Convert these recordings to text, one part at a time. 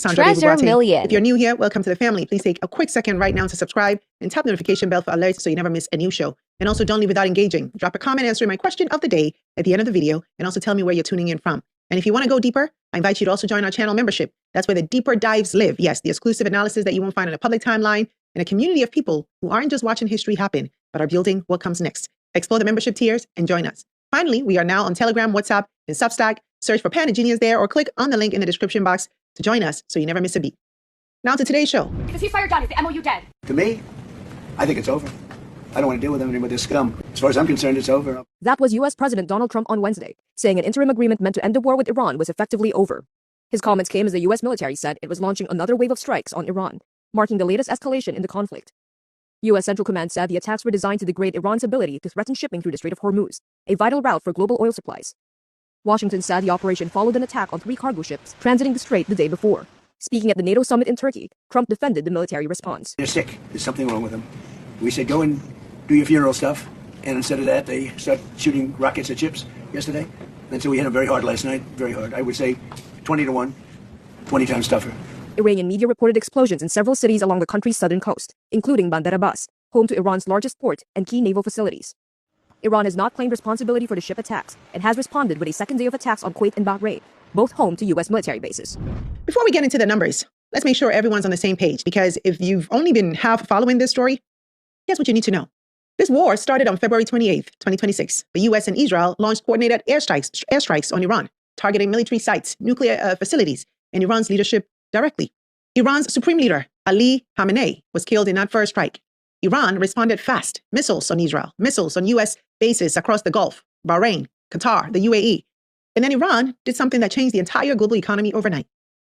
Sandra Day Treasure Bubate. Million. If you're new here, welcome to the family. Please take a quick second right now to subscribe and tap the notification bell for alerts so you never miss a new show. And also don't leave without engaging. Drop a comment answering my question of the day at the end of the video and also tell me where you're tuning in from. And if you want to go deeper, I invite you to also join our channel membership. That's where the deeper dives live. Yes, the exclusive analysis that you won't find on a public timeline and a community of people who aren't just watching history happen, but are building what comes next. Explore the membership tiers and join us. Finally, we are now on Telegram, WhatsApp, and Substack. Search for Pandagenius there or click on the link in the description box to join us so you never miss a beat. Now to today's show. Is the ceasefire done? Is the MOU dead? To me, I think it's over. I don't want to deal with them anymore, this scum. As far as I'm concerned, it's over. That was U.S. President Donald Trump on Wednesday, saying an interim agreement meant to end the war with Iran was effectively over. His comments came as the U.S. military said it was launching another wave of strikes on Iran, marking the latest escalation in the conflict. U.S. Central Command said the attacks were designed to degrade Iran's ability to threaten shipping through the Strait of Hormuz, a vital route for global oil supplies. Washington said the operation followed an attack on 3 cargo ships transiting the strait the day before. Speaking at the NATO summit in Turkey, Trump defended the military response. They're sick. There's something wrong with them. We said, go and do your funeral stuff. And instead of that, they start shooting rockets at ships yesterday. And so we hit them very hard last night. Very hard. I would say 20-1, 20 times tougher. Iranian media reported explosions in several cities along the country's southern coast, including Bandar Abbas, home to Iran's largest port and key naval facilities. Iran has not claimed responsibility for the ship attacks and has responded with a second day of attacks on Kuwait and Bahrain, both home to U.S. military bases. Before we get into the numbers, let's make sure everyone's on the same page, because if you've only been half following this story, here's what you need to know. This war started on February 28th, 2026. The U.S. and Israel launched coordinated airstrikes on Iran, targeting military sites, nuclear facilities, and Iran's leadership directly. Iran's supreme leader, Ali Khamenei, was killed in that first strike. Iran responded fast. Missiles on Israel, missiles on U.S. bases across the Gulf, Bahrain, Qatar, the UAE. And then Iran did something that changed the entire global economy overnight.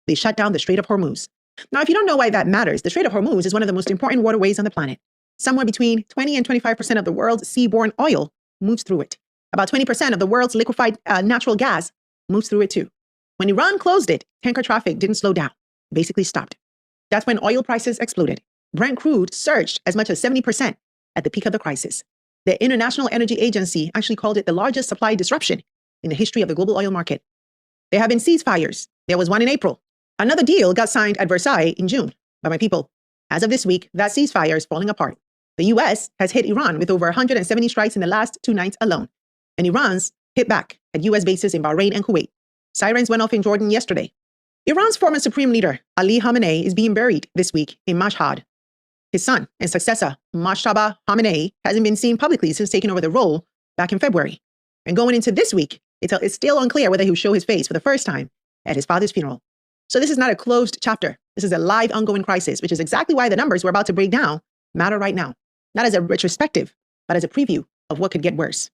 They shut down the Strait of Hormuz. Now, if you don't know why that matters, the Strait of Hormuz is one of the most important waterways on the planet. Somewhere between 20 and 25% of the world's seaborne oil moves through it. About 20% of the world's liquefied natural gas moves through it too. When Iran closed it, tanker traffic didn't slow down, basically stopped. That's when oil prices exploded. Brent crude surged as much as 70% at the peak of the crisis. The International Energy Agency actually called it the largest supply disruption in the history of the global oil market. There have been ceasefires. There was one in April. Another deal got signed at Versailles in June. But my people, as of this week, that ceasefire is falling apart. The U.S. has hit Iran with over 170 strikes in the last 2 nights alone. And Iran's hit back at U.S. bases in Bahrain and Kuwait. Sirens went off in Jordan yesterday. Iran's former supreme leader, Ali Khamenei, is being buried this week in Mashhad. His son and successor, Mojtaba Khamenei, hasn't been seen publicly since taking over the role back in February. And going into this week, it's still unclear whether he'll show his face for the first time at his father's funeral. So this is not a closed chapter. This is a live, ongoing crisis, which is exactly why the numbers we're about to break down matter right now. Not as a retrospective, but as a preview of what could get worse.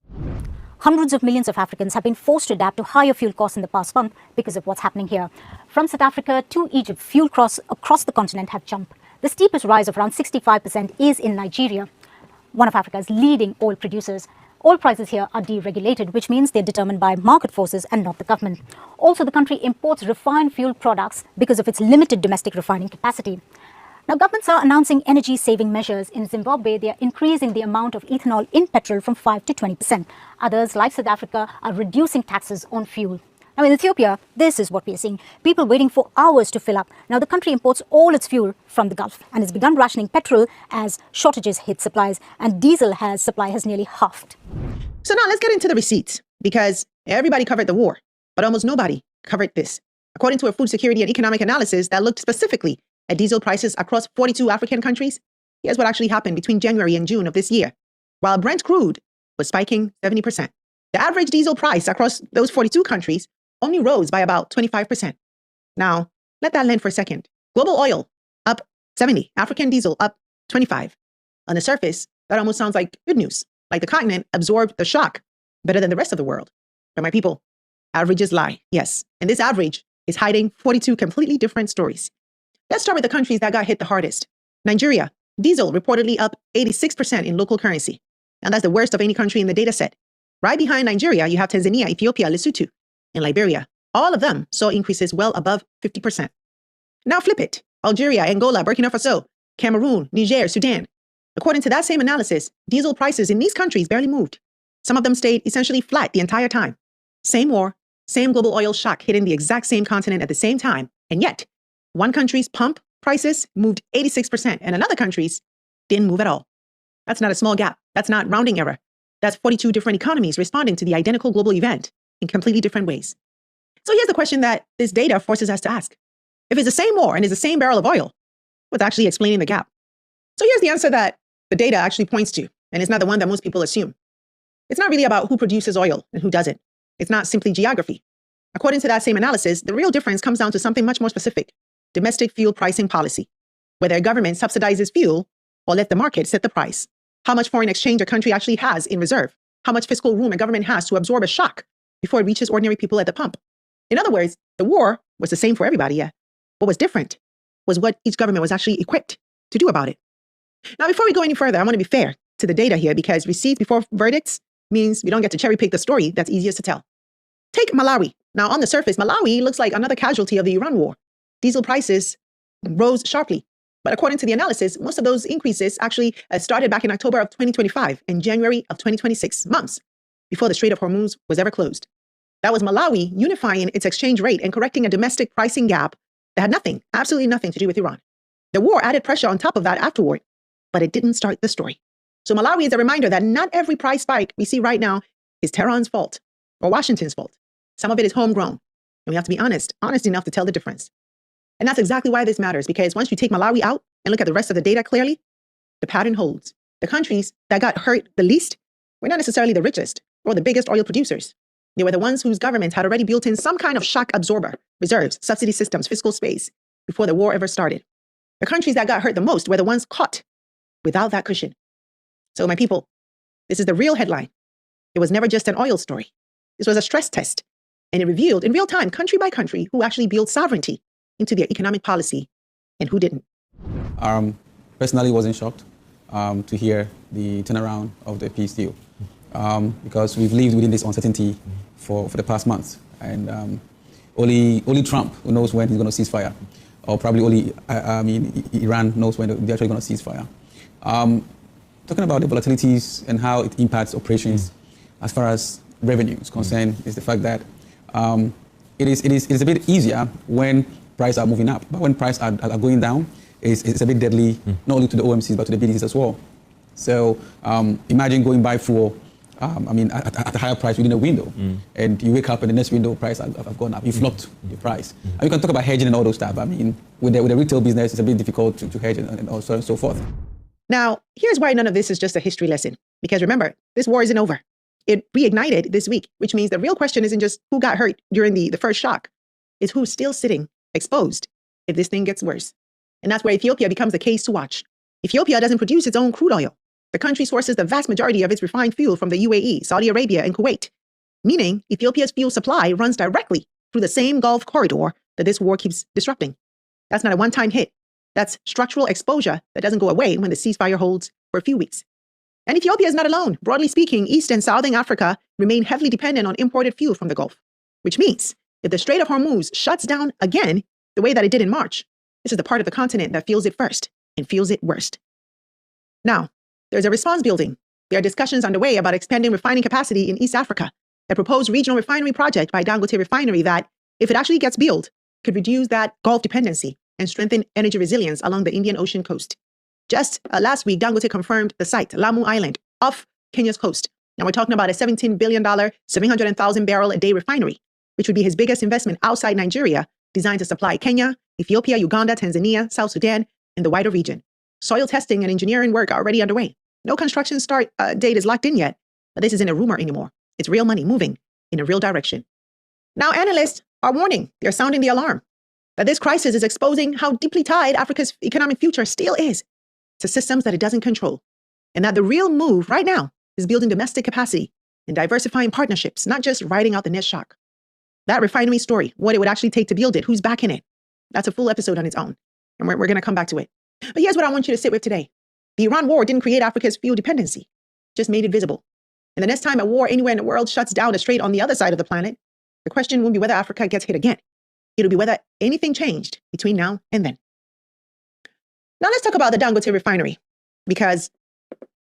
Hundreds of millions of Africans have been forced to adapt to higher fuel costs in the past month because of what's happening here. From South Africa to Egypt, fuel costs across the continent have jumped. The steepest rise of around 65% is in Nigeria, one of Africa's leading oil producers. Oil prices here are deregulated, which means they're determined by market forces and not the government. Also, the country imports refined fuel products because of its limited domestic refining capacity. Now, governments are announcing energy-saving measures. In Zimbabwe, they are increasing the amount of ethanol in petrol from 5 to 20%. Others, like South Africa, are reducing taxes on fuel. Now, in Ethiopia, this is what we are seeing. People waiting for hours to fill up. Now, the country imports all its fuel from the Gulf and has begun rationing petrol as shortages hit supplies, and diesel supply has nearly halved. So now let's get into the receipts, because everybody covered the war, but almost nobody covered this. According to a food security and economic analysis that looked specifically at diesel prices across 42 African countries, here's what actually happened between January and June of this year. While Brent crude was spiking 70%, the average diesel price across those 42 countries only rose by about 25%. Now, let that land for a second. Global oil up 70, African diesel up 25. On the surface, that almost sounds like good news, like the continent absorbed the shock better than the rest of the world. But my people, averages lie, yes. And this average is hiding 42 completely different stories. Let's start with the countries that got hit the hardest. Nigeria, diesel reportedly up 86% in local currency. And that's the worst of any country in the data set. Right behind Nigeria, you have Tanzania, Ethiopia, Lesotho, and Liberia. All of them saw increases well above 50%. Now flip it. Algeria, Angola, Burkina Faso, Cameroon, Niger, Sudan. According to that same analysis, diesel prices in these countries barely moved. Some of them stayed essentially flat the entire time. Same war, same global oil shock hitting the exact same continent at the same time, and yet One country's pump prices moved 86%, and another country's didn't move at all. That's not a small gap. That's not rounding error. That's 42 different economies responding to the identical global event in completely different ways. So here's the question that this data forces us to ask. If it's the same war and it's the same barrel of oil, what's actually explaining the gap? So here's the answer that the data actually points to, and it's not the one that most people assume. It's not really about who produces oil and who doesn't. It's not simply geography. According to that same analysis, the real difference comes down to something much more specific: domestic fuel pricing policy. Whether a government subsidizes fuel or let the market set the price. How much foreign exchange a country actually has in reserve. How much fiscal room a government has to absorb a shock before it reaches ordinary people at the pump. In other words, the war was the same for everybody, yeah. What was different was what each government was actually equipped to do about it. Now, before we go any further, I want to be fair to the data here, because receipts before verdicts means we don't get to cherry pick the story that's easiest to tell. Take Malawi. Now, on the surface, Malawi looks like another casualty of the Iran war. Diesel prices rose sharply. But according to the analysis, most of those increases actually started back in October of 2025 and January of 2026, months before the Strait of Hormuz was ever closed. That was Malawi unifying its exchange rate and correcting a domestic pricing gap that had nothing, absolutely nothing to do with Iran. The war added pressure on top of that afterward, but it didn't start the story. So Malawi is a reminder that not every price spike we see right now is Tehran's fault or Washington's fault. Some of it is homegrown, and we have to be honest enough to tell the difference. And that's exactly why this matters, because once you take Malawi out and look at the rest of the data clearly, the pattern holds. The countries that got hurt the least were not necessarily the richest or the biggest oil producers. They were the ones whose governments had already built in some kind of shock absorber, reserves, subsidy systems, fiscal space before the war ever started. The countries that got hurt the most were the ones caught without that cushion. So my people, this is the real headline. It was never just an oil story. This was a stress test, and it revealed in real time, country by country, who actually built sovereignty into their economic policy and who didn't. Personally, wasn't shocked to hear the turnaround of the peace deal because we've lived within this uncertainty for the past months, and only Trump who knows when he's going to cease fire, or probably only Iran knows when they're actually going to cease fire. Talking about the volatilities and how it impacts operations as far as revenue is concerned is the fact that it is a bit easier when prices are moving up, but when prices are going down, it's a bit deadly, not only to the OMCs, but to the BDCs as well. So imagine going by for, at a higher price within a window, and you wake up and the next window price have gone up. You've locked the price. And you can talk about hedging and all those stuff. I mean, with the retail business, it's a bit difficult to hedge and so on and so forth. Now, here's why none of this is just a history lesson. Because remember, this war isn't over. It reignited this week, which means the real question isn't just who got hurt during the first shock. It's who's still sitting exposed if this thing gets worse. And that's where Ethiopia becomes the case to watch. Ethiopia doesn't produce its own crude oil. The country sources the vast majority of its refined fuel from the UAE, Saudi Arabia, and Kuwait, meaning Ethiopia's fuel supply runs directly through the same Gulf corridor that this war keeps disrupting. That's not a one-time hit. That's structural exposure that doesn't go away when the ceasefire holds for a few weeks. And Ethiopia is not alone. Broadly speaking, East and Southern Africa remain heavily dependent on imported fuel from the Gulf, which means if the Strait of Hormuz shuts down again the way that it did in March, this is the part of the continent that feels it first and feels it worst. Now, there's a response building. There are discussions underway about expanding refining capacity in East Africa. A proposed regional refinery project by Dangote Refinery that, if it actually gets built, could reduce that Gulf dependency and strengthen energy resilience along the Indian Ocean coast. Just last week, Dangote confirmed the site, Lamu Island, off Kenya's coast. Now we're talking about a $17 billion, 700,000 barrel a day refinery, which would be his biggest investment outside Nigeria, designed to supply Kenya, Ethiopia, Uganda, Tanzania, South Sudan, and the wider region. Soil testing and engineering work are already underway. No construction start date is locked in yet, but this isn't a rumor anymore. It's real money moving in a real direction. Now, analysts are warning, they're sounding the alarm, that this crisis is exposing how deeply tied Africa's economic future still is to systems that it doesn't control, and that the real move right now is building domestic capacity and diversifying partnerships, not just riding out the next shock. That refinery story, what it would actually take to build it, who's backing it, that's a full episode on its own, and we're going to come back to it. But here's what I want you to sit with today. The Iran war didn't create Africa's fuel dependency, just made it visible. And the next time a war anywhere in the world shuts down a strait on the other side of the planet, the question won't be whether Africa gets hit again. It'll be whether anything changed between now and then. Now let's talk about the Dangote refinery, because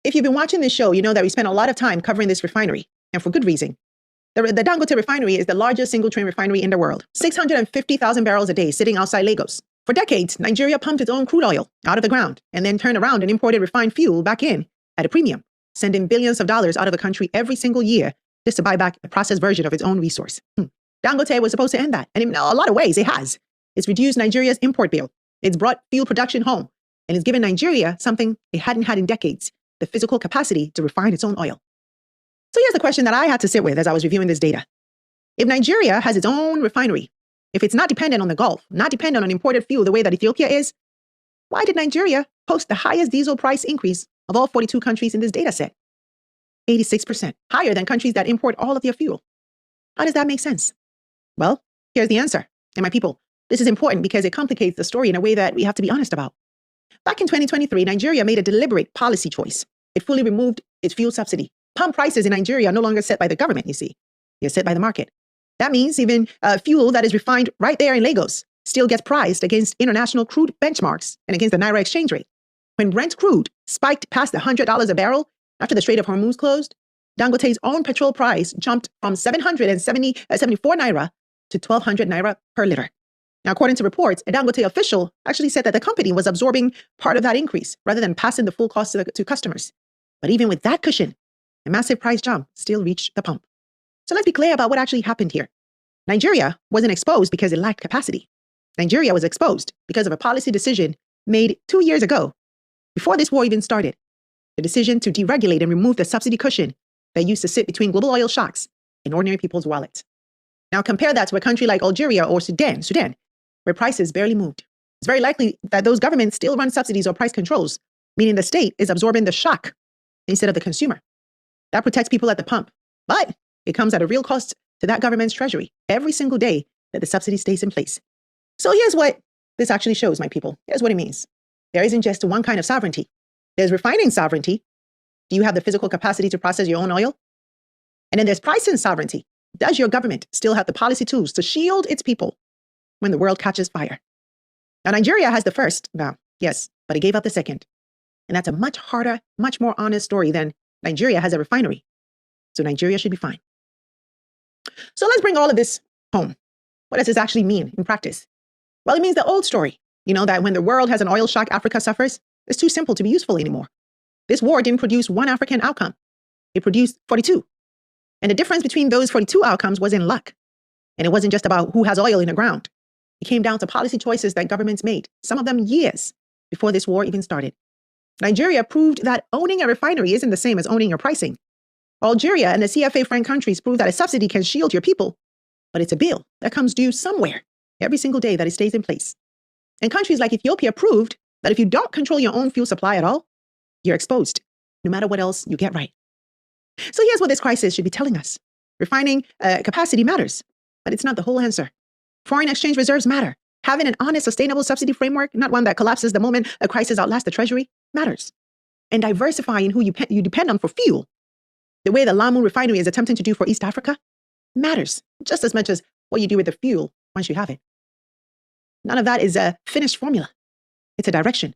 if you've been watching this show, you know that we spent a lot of time covering this refinery, and for good reason. The Dangote refinery is the largest single-train refinery in the world, 650,000 barrels a day sitting outside Lagos. For decades, Nigeria pumped its own crude oil out of the ground and then turned around and imported refined fuel back in at a premium, sending billions of dollars out of the country every single year just to buy back a processed version of its own resource. Dangote was supposed to end that, and in a lot of ways it has. It's reduced Nigeria's import bill. It's brought fuel production home, and it's given Nigeria something it hadn't had in decades, the physical capacity to refine its own oil. So here's the question that I had to sit with as I was reviewing this data. If Nigeria has its own refinery, if it's not dependent on the Gulf, not dependent on imported fuel the way that Ethiopia is, why did Nigeria post the highest diesel price increase of all 42 countries in this data set? 86%, higher than countries that import all of their fuel. How does that make sense? Well, here's the answer. And my people, this is important because it complicates the story in a way that we have to be honest about. Back in 2023, Nigeria made a deliberate policy choice. It fully removed its fuel subsidy. Pump prices in Nigeria are no longer set by the government, you see. They're set by the market. That means even fuel that is refined right there in Lagos still gets priced against international crude benchmarks and against the Naira exchange rate. When Brent crude spiked past $100 a barrel after the Strait of Hormuz closed, Dangote's own petrol price jumped from 774 Naira to 1,200 Naira per liter. Now, according to reports, a Dangote official actually said that the company was absorbing part of that increase rather than passing the full cost to customers. But even with that cushion, a massive price jump still reached the pump. So let's be clear about what actually happened here. Nigeria wasn't exposed because it lacked capacity. Nigeria was exposed because of a policy decision made 2 years ago, before this war even started. The decision to deregulate and remove the subsidy cushion that used to sit between global oil shocks and ordinary people's wallets. Now compare that to a country like Algeria or Sudan, where prices barely moved. It's very likely that those governments still run subsidies or price controls, meaning the state is absorbing the shock instead of the consumer. That protects people at the pump, but it comes at a real cost to that government's treasury every single day that the subsidy stays in place. So here's what this actually shows, my people. Here's what it means. There isn't just one kind of sovereignty. There's refining sovereignty. Do you have the physical capacity to process your own oil? And then there's pricing sovereignty. Does your government still have the policy tools to shield its people when the world catches fire? Now, Nigeria has the first now, yes, but it gave up the second. And that's a much harder, much more honest story than Nigeria has a refinery. So Nigeria should be fine. So let's bring all of this home. What does this actually mean in practice? Well, it means the old story, that when the world has an oil shock, Africa suffers. It's too simple to be useful anymore. This war didn't produce one African outcome. It produced 42. And the difference between those 42 outcomes was in luck. And it wasn't just about who has oil in the ground. It came down to policy choices that governments made, some of them years before this war even started. Nigeria proved that owning a refinery isn't the same as owning your pricing. Algeria and the CFA friend countries proved that a subsidy can shield your people, but it's a bill that comes due somewhere every single day that it stays in place. And countries like Ethiopia proved that if you don't control your own fuel supply at all, you're exposed, no matter what else you get right. So here's what this crisis should be telling us. Refining capacity matters, but it's not the whole answer. Foreign exchange reserves matter. Having an honest, sustainable subsidy framework, not one that collapses the moment a crisis outlasts the treasury, matters. And diversifying who you depend on for fuel, the way the Lamu refinery is attempting to do for East Africa, matters just as much as what you do with the fuel once you have it. None of that is a finished formula. It's a direction.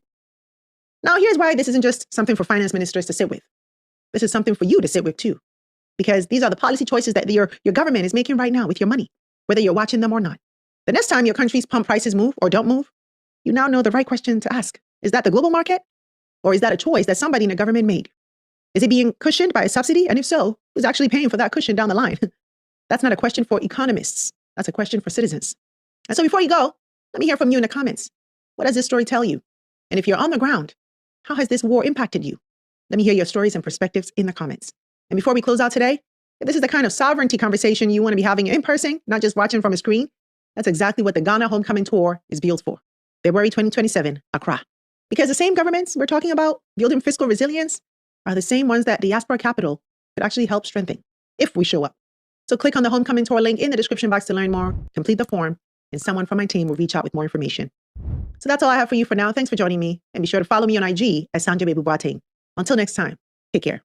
Now, here's why this isn't just something for finance ministers to sit with. This is something for you to sit with too, because these are the policy choices that your government is making right now with your money, whether you're watching them or not. The next time your country's pump prices move or don't move, you now know the right question to ask. Is that the global market? Or is that a choice that somebody in the government made? Is it being cushioned by a subsidy? And if so, who's actually paying for that cushion down the line? That's not a question for economists. That's a question for citizens. And so before you go, let me hear from you in the comments. What does this story tell you? And if you're on the ground, how has this war impacted you? Let me hear your stories and perspectives in the comments. And before we close out today, if this is the kind of sovereignty conversation you want to be having in person, not just watching from a screen, that's exactly what the Ghana Homecoming Tour is built for. February 2027, Accra. Because the same governments we're talking about building fiscal resilience are the same ones that Diaspora Capital could actually help strengthen if we show up. So click on the Homecoming Tour link in the description box to learn more, complete the form, and someone from my team will reach out with more information. So that's all I have for you for now. Thanks for joining me, and be sure to follow me on IG at Sanjoy Baby Boateng. Until next time, take care.